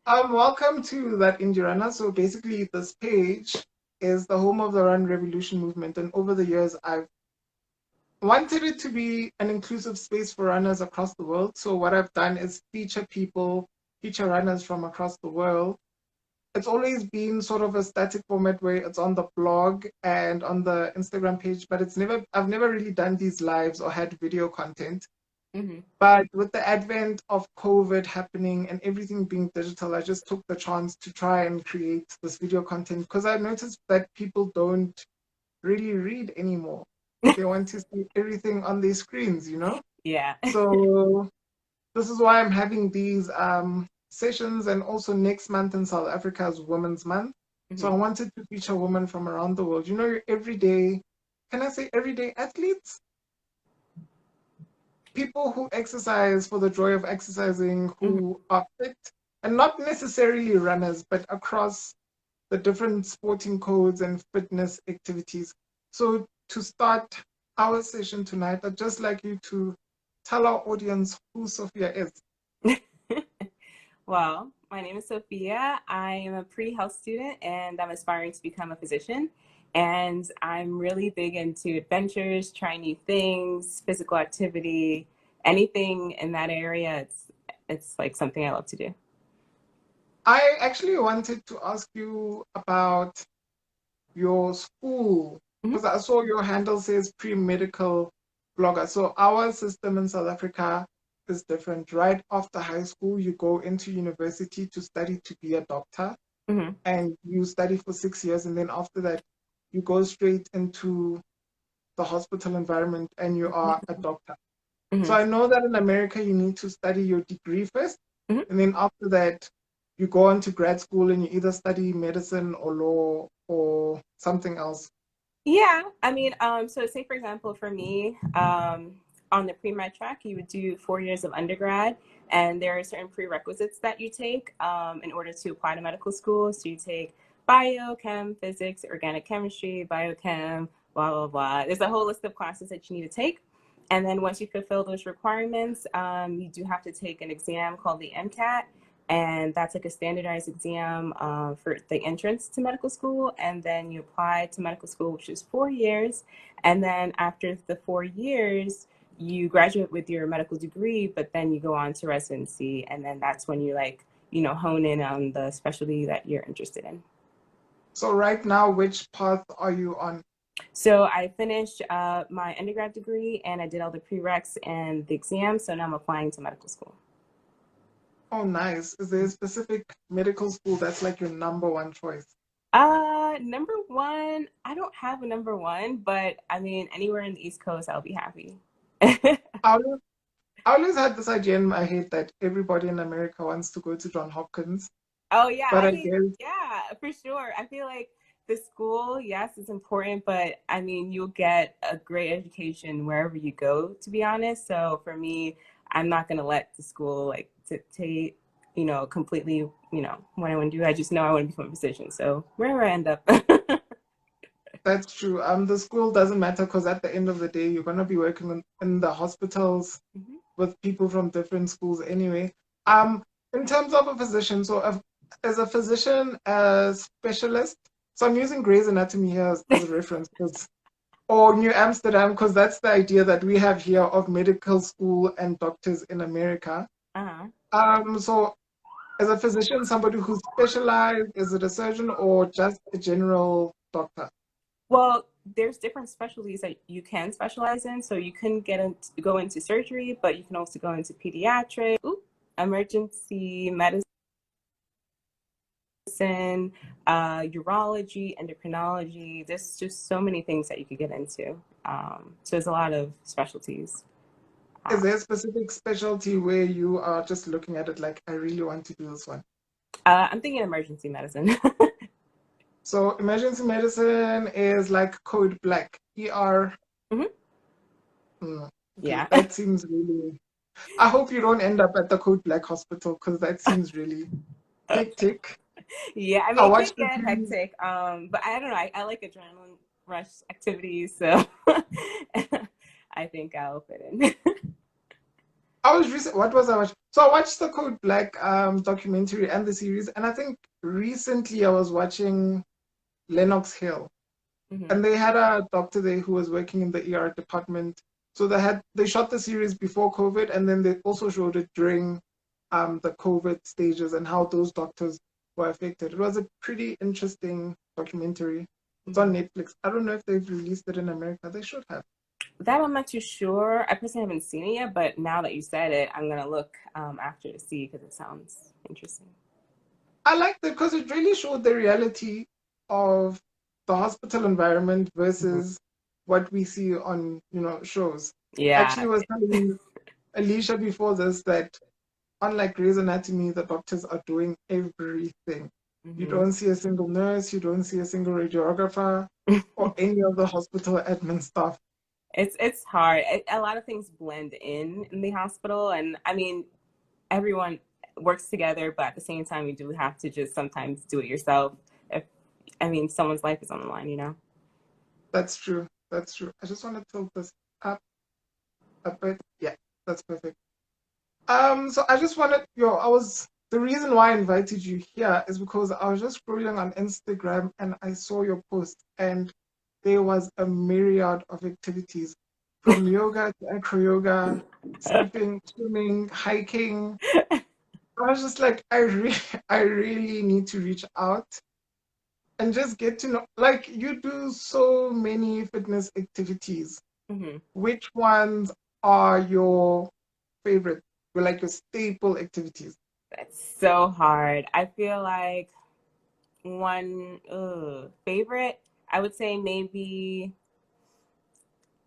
Welcome to That Indie Runner. So basically, this page is the home of the Run Revolution movement. And over the years, I've wanted it to be an inclusive space for runners across the world. So what I've done is feature runners from across the world. It's always been sort of a static format where it's on the blog and on the Instagram page, but I've never really done these lives or had video content. Hmm. But with the advent of COVID happening and everything being digital, I just took the chance to try and create this video content because I noticed that people don't really read anymore. They want to see everything on their screens. Yeah. So this is why I'm having these sessions, and also next month in South Africa is Women's Month. So I Hmm. wanted to feature women from around the world. Your everyday, can I say everyday athletes? People who exercise for the joy of exercising, Hmm. who are fit, and not necessarily runners, but across the different sporting codes and fitness activities. So to start our session tonight, I'd just like you to tell our audience who Sophia is. Well, my name is Sophia. I am a pre-health student and I'm aspiring to become a physician. And I'm really big into adventures, trying new things, physical activity, anything in that area. It's like something I love to do. I actually wanted to ask you about your school Hmm. because I saw your handle says pre-medical blogger. So our system in South Africa is different. Right after high school, you go into university to study to be a doctor, Hmm. and you study for 6 years, and then after that, you go straight into the hospital environment and you are a doctor. So Hmm. I know that in America, you need to study your degree first, Hmm. and then after that, you go on to grad school and you either study medicine or law or something else. Yeah, I mean, so say for example, for me, on the pre-med track, you would do 4 years of undergrad, and there are certain prerequisites that you take in order to apply to medical school. So you take bio, chem, physics, organic chemistry, biochem, blah blah blah. There's a whole list of classes that you need to take, and then once you fulfill those requirements, you do have to take an exam called the MCAT, and that's like a standardized exam for the entrance to medical school, and then you apply to medical school, which is 4 years, and then after the 4 years you graduate with your medical degree, but then you go on to residency, and then that's when you hone in on the specialty that you're interested in. So right now, which path are you on? So I finished my undergrad degree and I did all the prereqs and the exam, so now I'm applying to medical school. Oh, nice. Is there a specific medical school that's like your number one choice? Number one, I don't have a number one, but I mean, anywhere in the East Coast, I'll be happy. I always, I always had this idea in my head that everybody in America wants to go to John Hopkins, Oh yeah, but I I mean, guess yeah, for sure. I feel like the school, yes, is important, but I mean, you'll get a great education wherever you go, to be honest. So for me, I'm not gonna let the school like dictate, completely, what I want to do. I just know I want to become a physician. So wherever I end up. that's true. The school doesn't matter because at the end of the day, you're gonna be working in the hospitals Mhm. with people from different schools anyway. Um, in terms of a physician, as a physician, as specialist, so I'm using Grey's Anatomy here as a reference, or New Amsterdam, because that's the idea that we have here of medical school and doctors in America. Uh-huh. So as a physician, somebody who's specialized, is it a surgeon or just a general doctor? Well, there's different specialties that you can specialize in. So you can go into surgery, but you can also go into pediatric, emergency medicine, urology, endocrinology. There's just so many things that you could get into. So there's a lot of specialties. Is Uh, there a specific specialty where you are just looking at it like, I really want to do this one? I'm thinking emergency medicine. So emergency medicine is like code black, ER. Hmm. Okay, Yeah. that seems really. I hope you don't end up at the code black hospital because that seems really hectic. Yeah, I I mean, it can watched the get series. hectic, but I don't know. I like adrenaline rush activities, so I think I'll fit in. I was recent. What was I watching? So I watched the Code Black documentary and the series, and I think recently I was watching Lennox Hill, Hmm. and they had a doctor there who was working in the ER department. So they shot the series before COVID, and then they also showed it during the COVID stages and how those doctors were affected. It was a pretty interesting documentary. It's on Hmm. Netflix. I don't know if they've released it in America. They should have. That I'm not too sure. I personally haven't seen it yet, but now that you said it, I'm gonna look after to see because it sounds interesting. I liked it because it really showed the reality of the hospital environment Hmm. versus what we see on, shows. Yeah. Actually was telling Alicia before this that unlike Grey's Anatomy, the doctors are doing everything. You Hmm. don't see a single nurse, you don't see a single radiographer or any of the hospital admin staff. It's hard. A lot of things blend in the hospital, and I mean, everyone works together, but at the same time, you do have to just sometimes do it yourself. If I mean, someone's life is on the line, you know. That's true. That's true. I just want to tilt this up a bit. Yeah, that's perfect. So I just wanted, the reason why I invited you here is because I was just scrolling on Instagram and I saw your post and there was a myriad of activities from yoga to acro yoga, skipping, swimming, hiking. I was just like, I really need to reach out and just get to know, like you do so many fitness activities. Hmm. Which ones are your favorite, or like your staple activities? That's so hard. I feel like one favorite, I would say maybe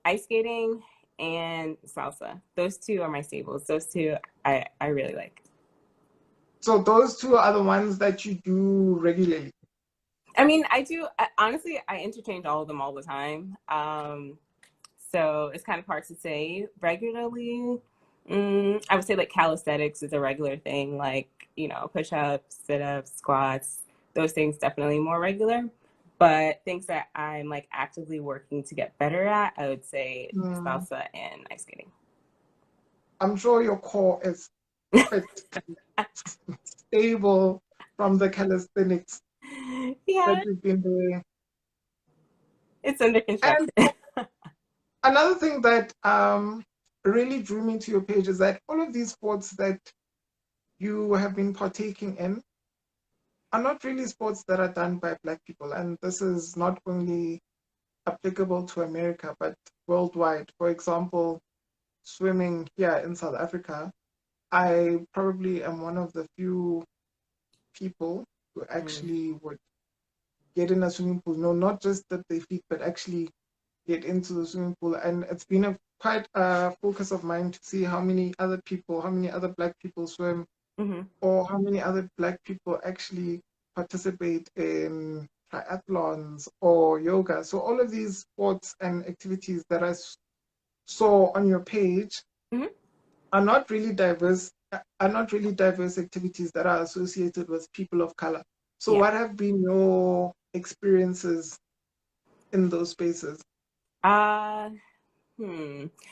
ice skating and salsa. Those two are my staples. Those two I really like. So those two are the ones that you do regularly. I mean, honestly, I interchange all of them all the time. So it's kind of hard to say regularly. I would say like calisthenics is a regular thing, like, push ups, sit ups, squats, those things definitely more regular. But things that I'm like actively working to get better at, I would say Mm, salsa and ice skating. I'm sure your core is fit and stable from the calisthenics that Yeah, you've been doing. it's under And construction. another thing that really drew me to your page is that all of these sports that you have been partaking in are not really sports that are done by Black people. And this is not only applicable to America, but worldwide. For example, swimming here in South Africa, I probably am one of the few people who Mm, actually would get in a swimming pool. No, not just that they feet, but actually get into the swimming pool. And it's been quite a focus of mine to see how many other people, how many other Black people swim, hmm. or how many other Black people actually participate in triathlons or yoga. So all of these sports and activities that I saw on your page Hmm. are not really diverse activities that are associated with people of color. So Yeah. what have been your experiences in those spaces? Uh,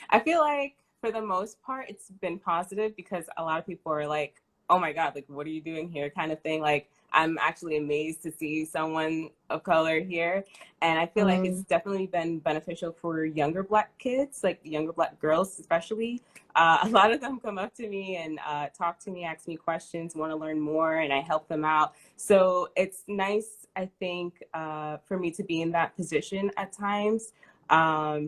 I feel like for the most part, it's been positive because a lot of people are like, "Oh my God, like, what are you doing here?" kind of thing. Like, I'm actually amazed to see someone of color here, and I feel like it's Mm, definitely been beneficial for younger Black kids, like younger Black girls especially. A lot of them come up to me and talk to me, ask me questions, want to learn more, and I help them out. So it's nice, I think, for me to be in that position at times,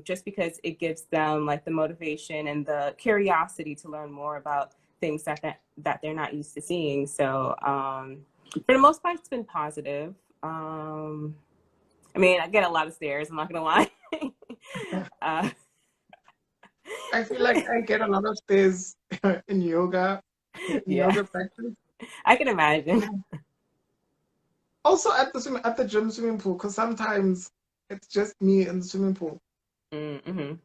just because it gives them like the motivation and the curiosity to learn more about things that they're not used to seeing. So for the most part, it's been positive. I mean, I get a lot of stares. I'm not gonna lie. uh, I feel like I get a lot of stays in yoga, in yeah, yoga practice. I can imagine. Also at the gym swimming pool, because sometimes it's just me in the swimming pool. Mm-hmm.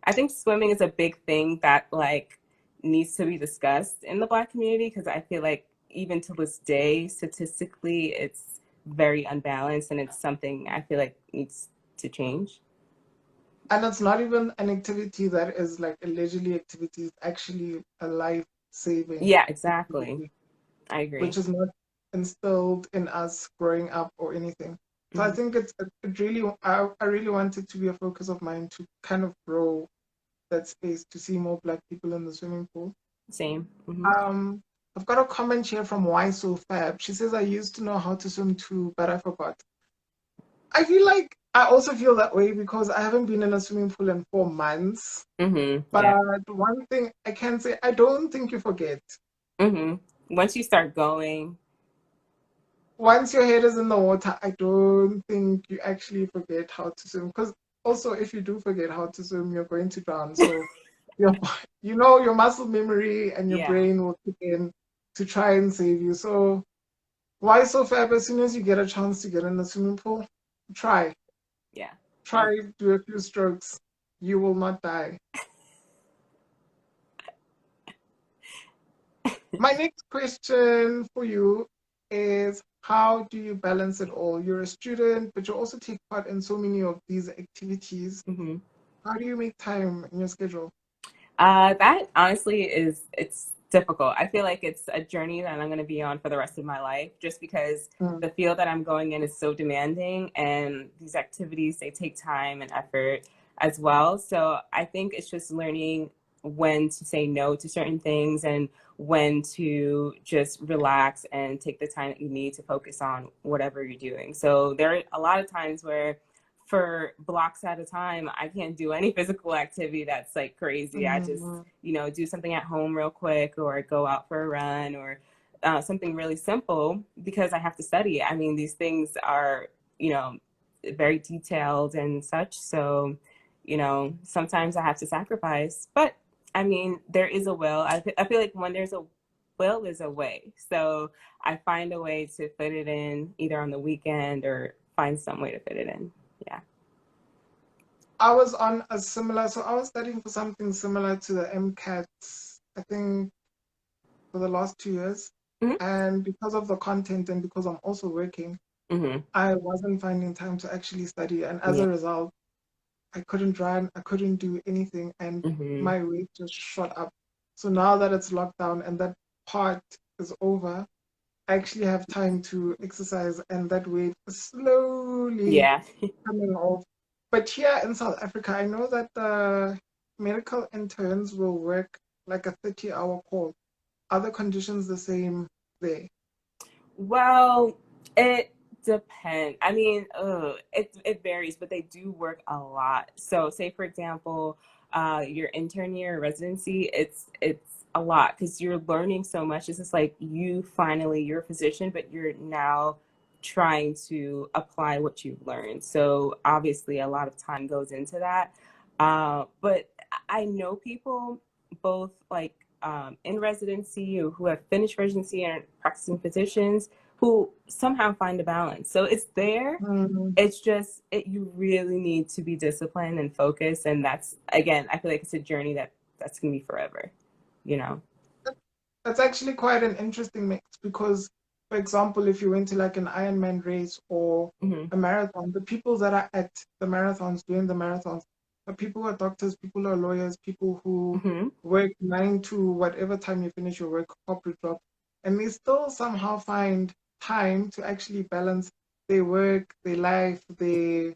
I think swimming is a big thing that like needs to be discussed in the Black community because I feel like even to this day, statistically, it's very unbalanced and it's something I feel like needs to change. And it's not even an activity that is like a leisurely activity. It's actually a life-saving Yeah, exactly. activity, I which agree. is not instilled in us growing up or anything. So I Hmm. think it really, I really want it to be a focus of mine to kind of grow that space to see more Black people in the swimming pool. Same. Hmm. Um, I've got a comment here from Why So Fab. She says, I used to know how to swim too, but I forgot. I feel like I also feel that way because I haven't been in a swimming pool in 4 months. Hmm. But Yeah. one thing I can say, I don't think you forget. Hmm. Once you start going, Once your head is in the water, I don't think you actually forget how to swim. Because also, if you do forget how to swim, you're going to drown. So, your, your muscle memory and your yeah, brain will kick in to try and save you. So, why so fab? As soon as you get a chance to get in the swimming pool, try. yeah. I, Try, do a few strokes. You will not die. My next question for you is how do you balance it all? You're a student, but you also take part in so many of these activities. hmm. How do you make time in your schedule? That honestly it's difficult. I feel like it's a journey that I'm going to be on for the rest of my life, just because Mm, the field that I'm going in is so demanding, and these activities they take time and effort as well. So I think it's just learning when to say no to certain things and when to just relax and take the time that you need to focus on whatever you're doing. So there are a lot of times where for blocks at a time, I can't do any physical activity that's like crazy. I just, mm, do something at home real quick or go out for a run or something really simple because I have to study. I mean, these things are, you know, very detailed and such. So, sometimes I have to sacrifice. But I mean, there is a will. I feel like when there's a will, there's a way. So I find a way to fit it in either on the weekend or find some way to fit it in. Yeah. I was on a similar, so I was studying for something similar to the MCATs, I think for the last 2 years. Hmm. And because of the content and because I'm also working, Hmm. I wasn't finding time to actually study. And as Yeah. a result, I couldn't run, I couldn't do anything, and Hmm. my weight just shot up. So now that it's locked down and that part is over, I actually have time to exercise, and that weight is slowly Yeah. coming off. But here in South Africa, I know that the medical interns will work like a 30-hour call. Are the conditions the same there? Well, it depends. I mean, it varies, but they do work a lot. So, say for example, your intern year residency, it's a lot because you're learning so much. It's just like you're a physician, but you're now trying to apply what you've learned. So obviously, a lot of time goes into that. But I know people both like in residency or who have finished residency and are practicing physicians who somehow find a balance. So it's there. Mm, It's just you really need to be disciplined and focused, and that's again, I feel like it's a journey that's gonna be forever. You know. that's actually quite an interesting mix because, for example, if you went to like an Ironman race or Hmm. a marathon, the people that are at the marathons, doing the marathons, are people who are doctors, people who are lawyers, people who Hmm. work 9 to whatever time you finish your work, corporate job, and they still somehow find time to actually balance their work, their life, their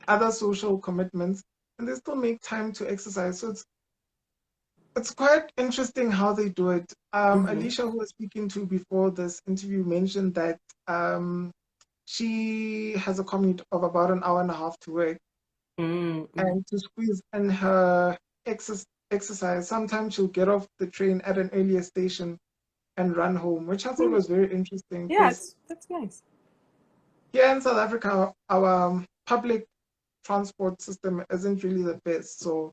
other social commitments, and they still make time to exercise. So it's quite interesting how they do it. Hmm. Alicia, who was speaking to before this interview, mentioned that um, she has a commute of about an hour and a half to work, Hmm. and to squeeze in her exercise, sometimes she'll get off the train at an earlier station and run home, which I thought was very interesting Yeah, because it's that's nice. here in South Africa, our public transport system isn't really the best. So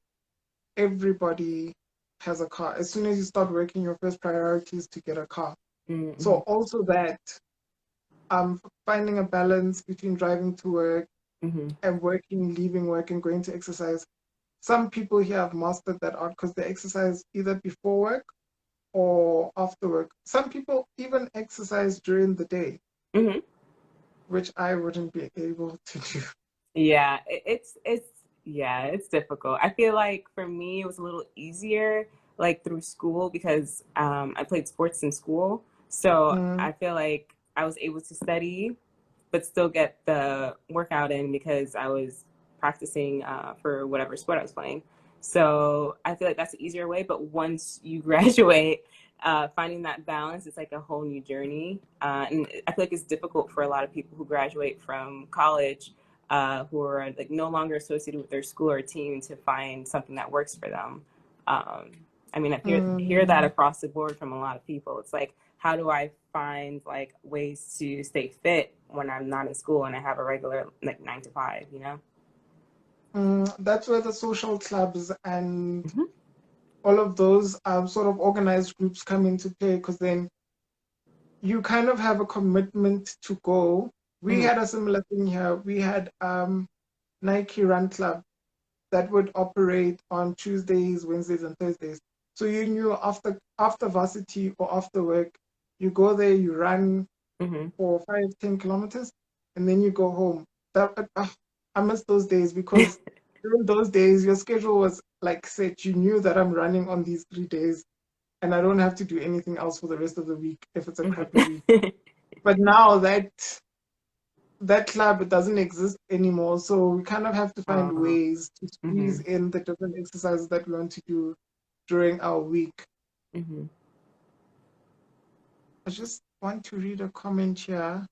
everybody has a car. As soon as you start working, your first priority is to get a car. So Hmm. also that finding a balance between driving to work Hmm. and working, leaving work and going to exercise. Some people here have mastered that art because they exercise either before work or after work. Some people even exercise during the day, Hmm. which I wouldn't be able to do. Yeah, it's Yeah, it's difficult. I feel like for me, it was a little easier, like through school, because I played sports in school. So Mm, I feel like I was able to study, but still get the workout in because I was practicing for whatever sport I was playing. So I feel like that's an easier way. But once you graduate, finding that balance is like a whole new journey. And I feel like it's difficult for a lot of people who graduate from college who are like no longer associated with their school or team to find something that works for them. Um, I mean, I hear that mm, across the board from a lot of people. It's like, how do I find like ways to stay fit when I'm not in school and I have a regular like 9 to 5, you know? that's where the social clubs and Mm-hmm. all of those sort of organized groups come into play because then you kind of have a commitment to go. We Mm-hmm. had a similar thing here. We had Nike Run Club that would operate on Tuesdays, Wednesdays, and Thursdays. So you knew after varsity or after work, you go there, you run Mm-hmm. for 5, 10 kilometers, and then you go home. I miss those days because during those days your schedule was like set. You knew that I'm running on these 3 days, and I don't have to do anything else for the rest of the week if it's a crappy week. Mm-hmm. But now that club, it doesn't exist anymore. So we kind of have to find uh, ways to mm-hmm. squeeze in the different exercises that we want to do during our week. Mm-hmm. I just want to read a comment here.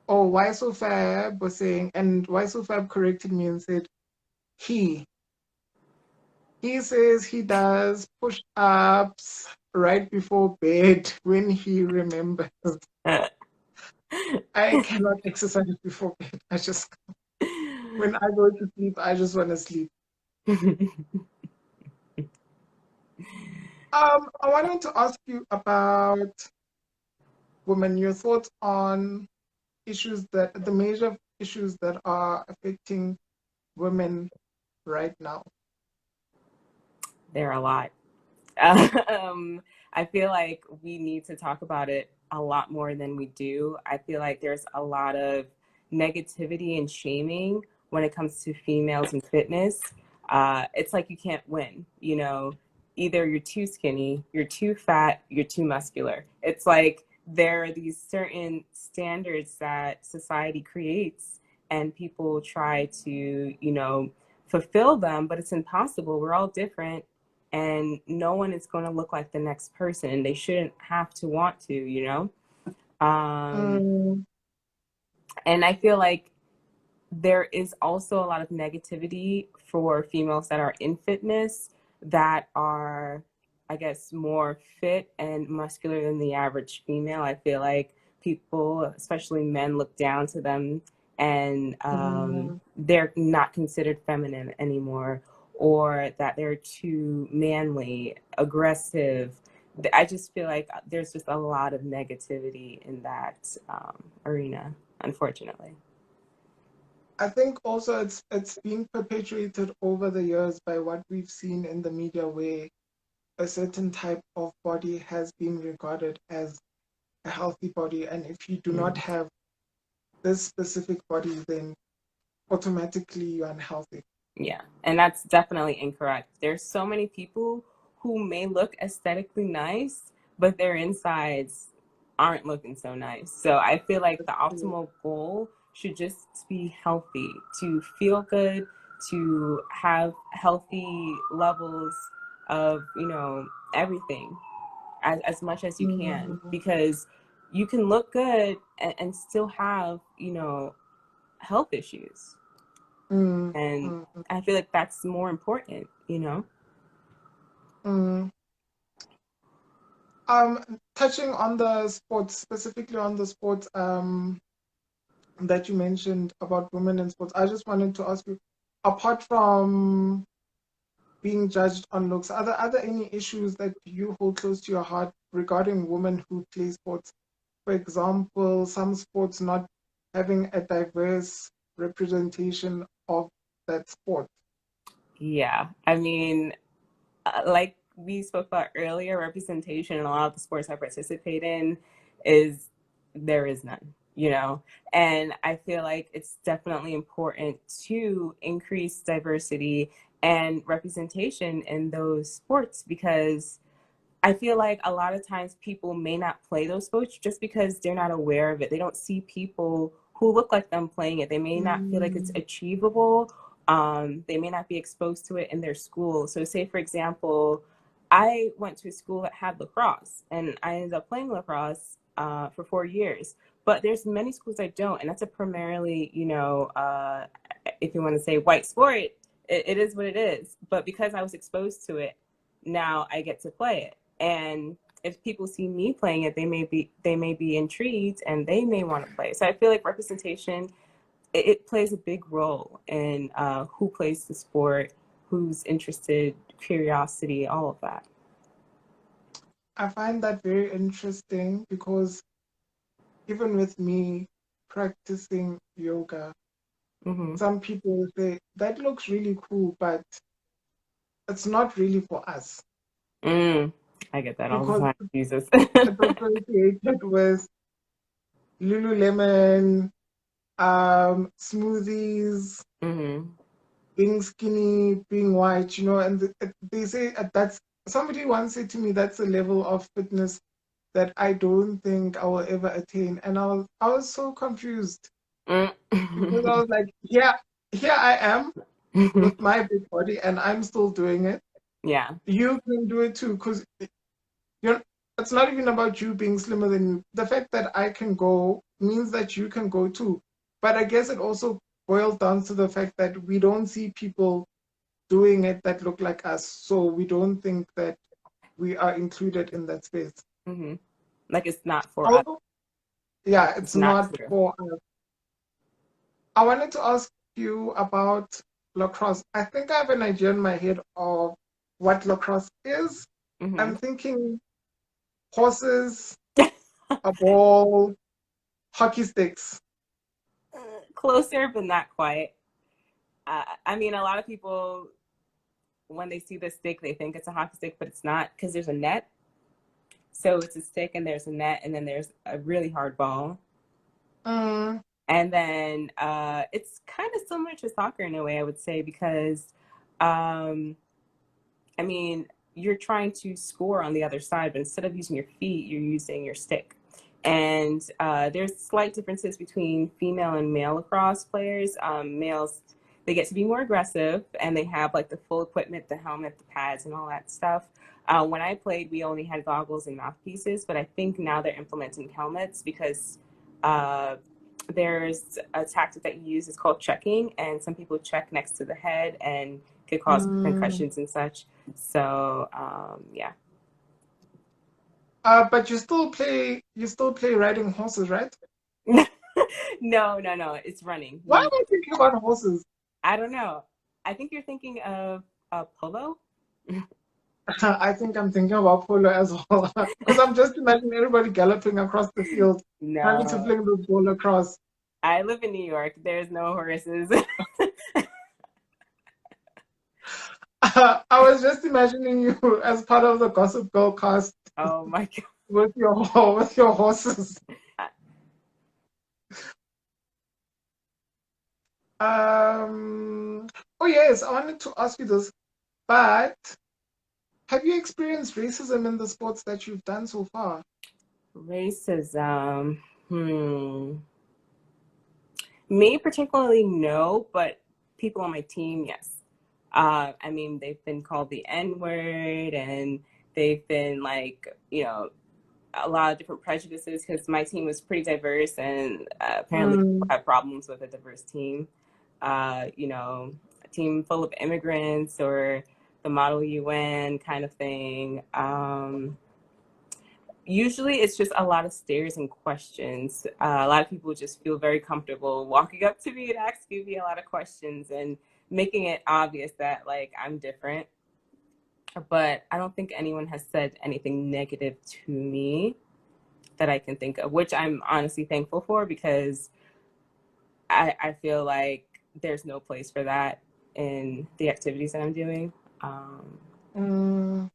Oh, why so fab was saying, and why so fab corrected me and said he. He says he does push ups right before bed when he remembers. I cannot exercise before bed. When I go to sleep, I just want to sleep. I wanted to ask you about women, your thoughts on the major issues that are affecting women right now. There are a lot. Um, I feel like we need to talk about it a lot more than we do. I feel like there's a lot of negativity and shaming when it comes to females and fitness. It's like you can't win, you know, either you're too skinny, you're too fat, you're too muscular. It's like there are these certain standards that society creates, and people try to, fulfill them, but it's impossible. We're all different, and no one is going to look like the next person. They shouldn't have to want to, um, Mm, and I feel like there is also a lot of negativity for females that are in fitness that are, I guess, more fit and muscular than the average female. I feel like people, especially men, look down to them, and mm, they're not considered feminine anymore, or that they're too manly, aggressive. I just feel like there's just a lot of negativity in that arena, unfortunately. I think also it's been perpetuated over the years by what we've seen in the media where a certain type of body has been regarded as a healthy body. And if you do not Mm. have this specific body, then automatically you're unhealthy. Yeah, and that's definitely incorrect. There's so many people who may look aesthetically nice, but their insides aren't looking so nice. So I feel like the optimal goal should just be healthy, to feel good, to have healthy levels of, everything as much as you can, Mm, because you can look good and still have, health issues. mm, And mm, I feel like that's more important. mm. Touching on the sports, specifically on the sports that you mentioned about women in sports, I just wanted to ask you, apart from being judged on looks, are there any issues that you hold close to your heart regarding women who play sports? For example, some sports not having a diverse representation of that sport. Yeah. I mean, like we spoke about earlier, representation in a lot of the sports I participate in is there is none. you know? And I feel like it's definitely important to increase diversity and representation in those sports, because I feel like a lot of times people may not play those sports just because they're not aware of it. They don't see people who look like them playing it. They may not feel like it's Mm, achievable. They may not be exposed to it in their school. So, say for example, I went to a school that had lacrosse, and I ended up playing lacrosse for 4 years. But there's many schools that don't, and that's a primarily, if you want to say white sport, it is what it is. But because I was exposed to it, now I get to play it. And if people see me playing it, they may be intrigued and they may want to play. So I feel like representation, it plays a big role in who plays the sport, who's interested, curiosity, all of that. I find that very interesting because even with me practicing yoga, Mm-hmm. some people say that looks really cool, but it's not really for us Mm, I get that all the because time. Jesus. it's associated with Lululemon, smoothies, Mm-hmm. being skinny, being white, and they say that's somebody once said to me that's a level of fitness that I don't think I will ever attain. And I was so confused because I Mm. was like, yeah, here I am with my big body and I'm still doing it. Yeah. You can do it too, because you're it's not even about you being slimmer than you. The fact that I can go means that you can go too. But I guess it also boils down to the fact that we don't see people doing it that look like us. So we don't think that we are included in that space. Mm-hmm. Like it's not for us. Although, yeah, It's it's not not true. for us. I wanted to ask you about lacrosse. I think I have an idea in my head of what lacrosse is. Mm-hmm. I'm thinking horses, a ball, hockey sticks. Closer, but not quite. I mean, a lot of people, when they see the stick, they think it's a hockey stick, but it's not, because there's a net. So it's a stick and there's a net, and then there's a really hard ball. Mm, And then it's kind of similar to soccer in a way, I would say, because, um, I mean, you're trying to score on the other side, but instead of using your feet, you're using your stick. And there's slight differences between female and male lacrosse players. Males, they get to be more aggressive, and they have like the full equipment, the helmet, the pads, and all that stuff. When I played, we only had goggles and mouthpieces, but I think now they're implementing helmets because uh, there's a tactic that you use. It's called checking, and some people check next to the head and could cause mm. concussions and such. So yeah. But you still play riding horses, right? No, no, no. It's running. Why am I thinking about horses? I don't know. I think you're thinking of polo. I think I'm thinking about polo as well. Because I'm just imagining everybody galloping across the field, trying to No, fling the ball across. I live in New York. There's no horses. I was just imagining you as part of the Gossip Girl cast Oh my god. with your with your horses. Um, oh yes, I wanted to ask you this, but have you experienced racism in the sports that you've done so far? Racism. Me particularly, no, but people on my team, yes. I mean, they've been called the N word, and they've been like, a lot of different prejudices, because my team was pretty diverse, and apparently people Mm, have problems with a diverse team. A team full of immigrants or the Model UN kind of thing. Usually it's just a lot of stares and questions. A lot of people just feel very comfortable walking up to me and asking me a lot of questions and making it obvious that like I'm different. But I don't think anyone has said anything negative to me that I can think of, which I'm honestly thankful for, because I feel like there's no place for that in the activities that I'm doing. Um, mm.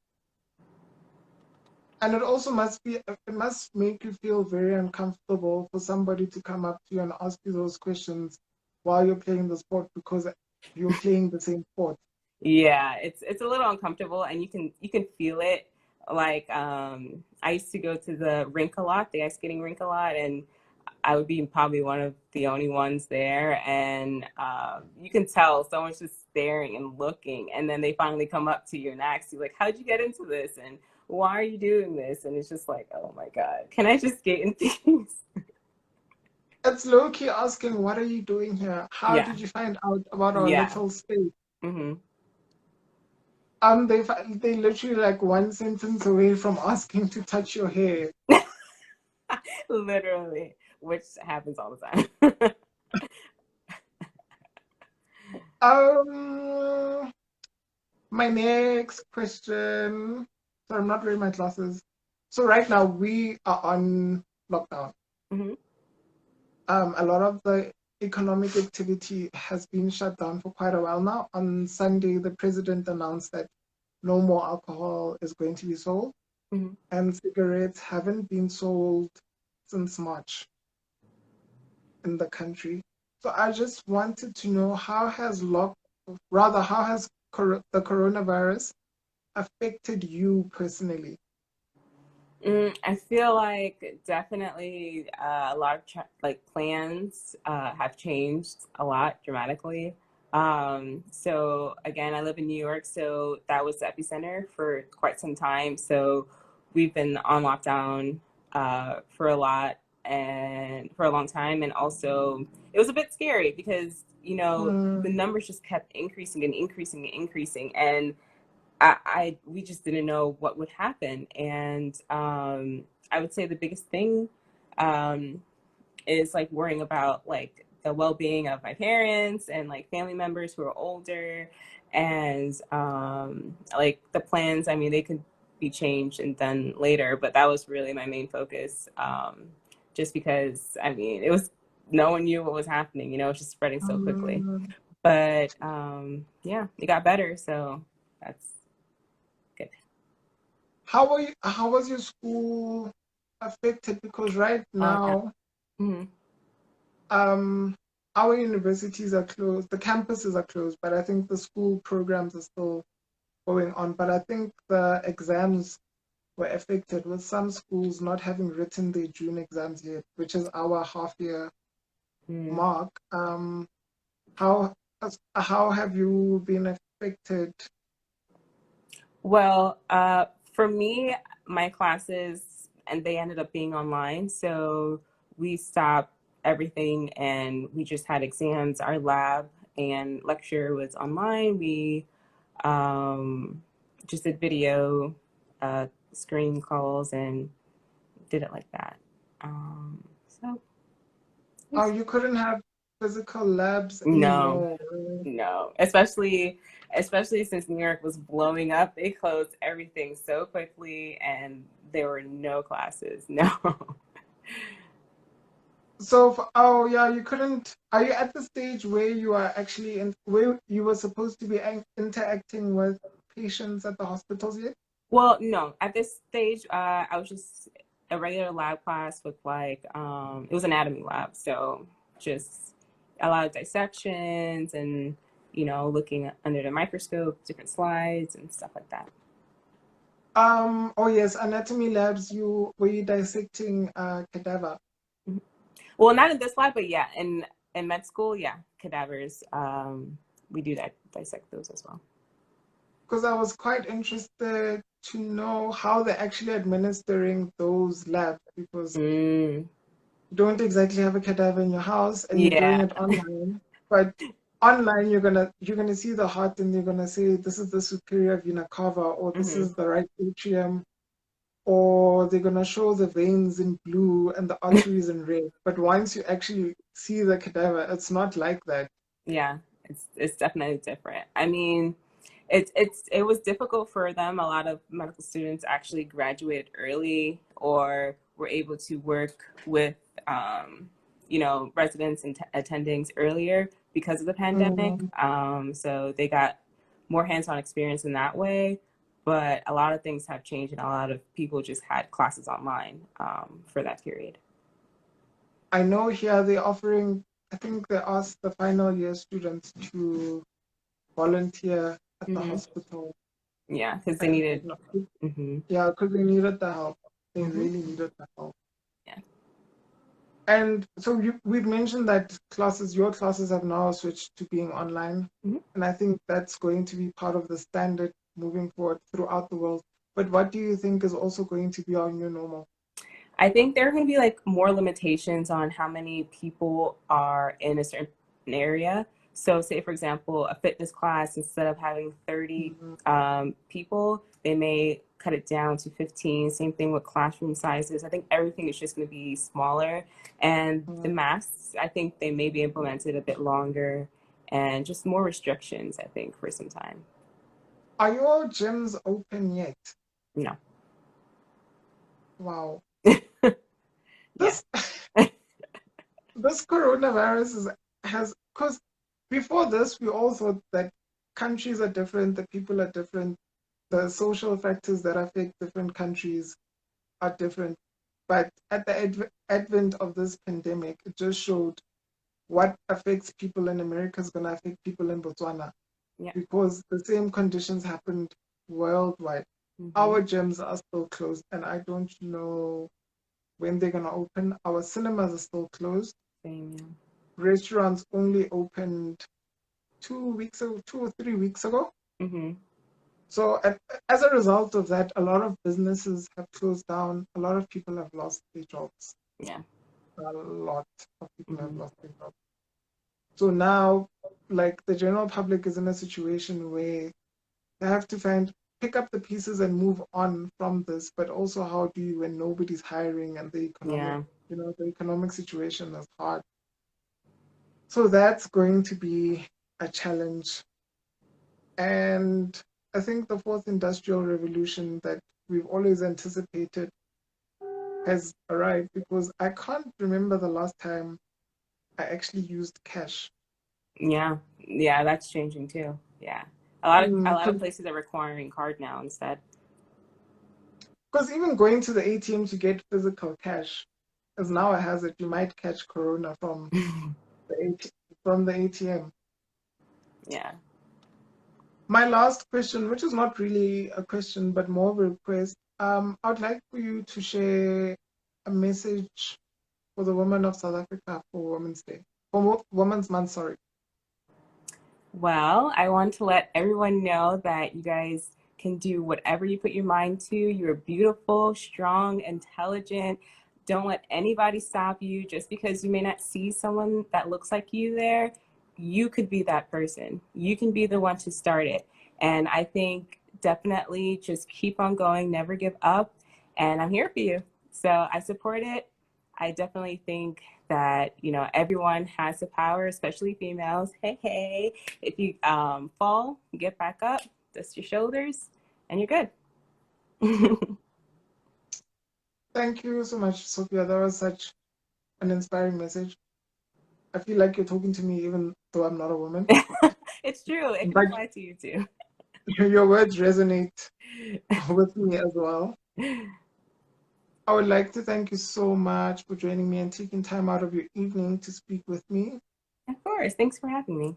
And it must make you feel very uncomfortable for somebody to come up to you and ask you those questions while you're playing the sport because you're playing the same sport. Yeah, it's a little uncomfortable, and you can feel it. Like I used to go to the rink a lot, the ice skating rink a lot, and I would be probably one of the only ones there, and you can tell someone's just staring and looking, and then they finally come up to you and ask you like, "How'd you get into this?" and "Why are you doing this?" And it's just like, "Oh my God, can I just skate in peace?" It's low key asking, what are you doing here? How Yeah, did you find out about our yeah. little space? Hmm. They literally like one sentence away from asking to touch your hair. Literally, which happens all the time. Um, my next question. So I'm not wearing my glasses. So right now we are on lockdown. Hmm. A lot of the economic activity has been shut down for quite a while now. On Sunday, the president announced that no more alcohol is going to be sold, Hmm. and cigarettes haven't been sold since March in the country. So I just wanted to know how has the coronavirus affected you personally? I feel like definitely a lot of like plans have changed a lot dramatically. So again, I live in New York, so that was the epicenter for quite some time. So we've been on lockdown for a lot and for a long time, and also it was a bit scary because the Mm, numbers just kept increasing and increasing and increasing, and we just didn't know what would happen. And I would say the biggest thing um, is like worrying about like the well-being of my parents and like family members who are older, and like the plans. I mean, they could be changed and done later, but that was really my main focus. Just because I mean, it was no one knew what was happening. It was just spreading so quickly. mm. But yeah, it got better, so that's good. How was your school affected? Because right Oh yeah. now, Hmm. um, our universities are closed, the campuses are closed, but I think the school programs are still going on. But I think the exams were affected with some schools not having written their June exams yet, which is our half year Mm. mark. How how have you been affected? Well, for me, my classes and they ended up being online, so we stopped everything and we just had exams. Our lab and lecture was online. We um, just did video screen calls and did it like that. So Oh, it's you couldn't have physical labs no. anymore. No, especially since New York was blowing up, they closed everything so quickly, and there were no classes. No. Oh yeah, you couldn't. Are you at the stage where you are actually where you were supposed to be interacting with patients at the hospitals yet? Well, no. At this stage, I was just a regular lab class with like it was anatomy lab, so just a lot of dissections and looking under the microscope, different slides and stuff like that. Oh yes, anatomy labs. You were you dissecting cadaver? Mhm. Well, not in this lab, but yeah, in med school, yeah, cadavers. We do that, dissect those as well. Because I was quite interested to know how they're actually administering those labs because Mm, you don't exactly have a cadaver in your house and you're doing yeah. it online. But online you're gonna see the heart and you're gonna say this is the superior vena cava or this Hmm. is the right atrium or they're gonna show the veins in blue and the arteries in red. But once you actually see the cadaver, it's not like that. Yeah, it's definitely different. I mean, it was difficult for them. A lot of medical students actually graduated early or were able to work with residents and attendings earlier because of the pandemic. Mm, So they got more hands-on experience in that way. but a lot of things have changed and a lot of people just had classes online for that period. I know here they're offering, I think they asked the final year students to volunteer at the Mm-hmm. hospital. Yeah, because they And needed. Mm-hmm. yeah, because they needed the help. They Mm-hmm. really needed the help. Yeah. And so we've mentioned that your classes have now switched to being online. Mm-hmm. And I think that's going to be part of the standard moving forward throughout the world. But what do you think is also going to be our new normal? I think there are going to be like more limitations on how many people are in a certain area. So, say for example, a fitness class, instead of having 30 Mhm. people, they may cut it down to 15. Same thing with classroom sizes. I think everything is just going to be smaller. And the masks, I think they may be implemented a bit longer and just more restrictions, I think, for some time. Are your gyms open yet? No. Wow. Yeah. This this coronavirus has, because before this we all thought that countries are different, the people are different, the social factors that affect different countries are different. But at the advent of this pandemic, it just showed what affects people in America is going to affect people in Botswana, Yeah. because the same conditions happened worldwide. Mm-hmm. Our gyms are still closed, and I don't know when they're going to open. Our cinemas are still closed. Same, yeah. Restaurants only opened 2 weeks ago, 2 or 3 weeks ago. Mm-hmm. So as a result of that, a lot of businesses have closed down. A lot of people have lost their jobs. Yeah. A lot of people have Mm-hmm. lost their jobs. So now, like, the general public is in a situation where they have to pick up the pieces and move on from this. But also, how do you when nobody's hiring and Yeah. the economic situation is hard. So that's going to be a challenge. And I think the fourth industrial revolution that we've always anticipated has arrived, because I can't remember the last time I actually used cash. Yeah, yeah, that's changing too. Yeah, a lot of Because places are requiring card now instead. even going to the ATM to get physical cash is now a hazard. You might catch corona from the ATM. Yeah. My last question, which is not really a question but more of a request, I'd like for you to share a message for the women of South Africa for Women's Day, for Women's Month, sorry. Well, I want to let everyone know that you guys can do whatever you put your mind to. You're beautiful, strong, intelligent. Don't let anybody stop you just because you may not see someone that looks like you there. You could be that person. You can be the one to start it. And I think definitely just keep on going, never give up. And I'm here for you. So I support it. I definitely think that, everyone has the power, especially females. Hey, hey. If you fall, you get back up, dust your shoulders, and you're good. Thank you so much, Sophia. That was such an inspiring message. I feel like you're talking to me even though I'm not a woman. It's true. It can But apply to you too. your words resonate with me as well. I would like to thank you so much for joining me and taking time out of your evening to speak with me. Of course. Thanks for having me.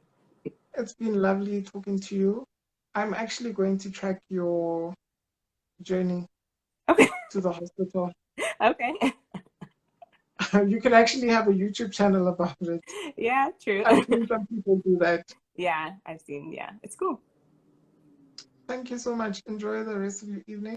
It's been lovely talking to you. I'm actually going to track your journey Okay. to the hospital. Okay. You can actually have a YouTube channel about it. Yeah, true. I've seen some people do that. Yeah, I've seen. Yeah, it's cool. Thank you so much. Enjoy the rest of your evening.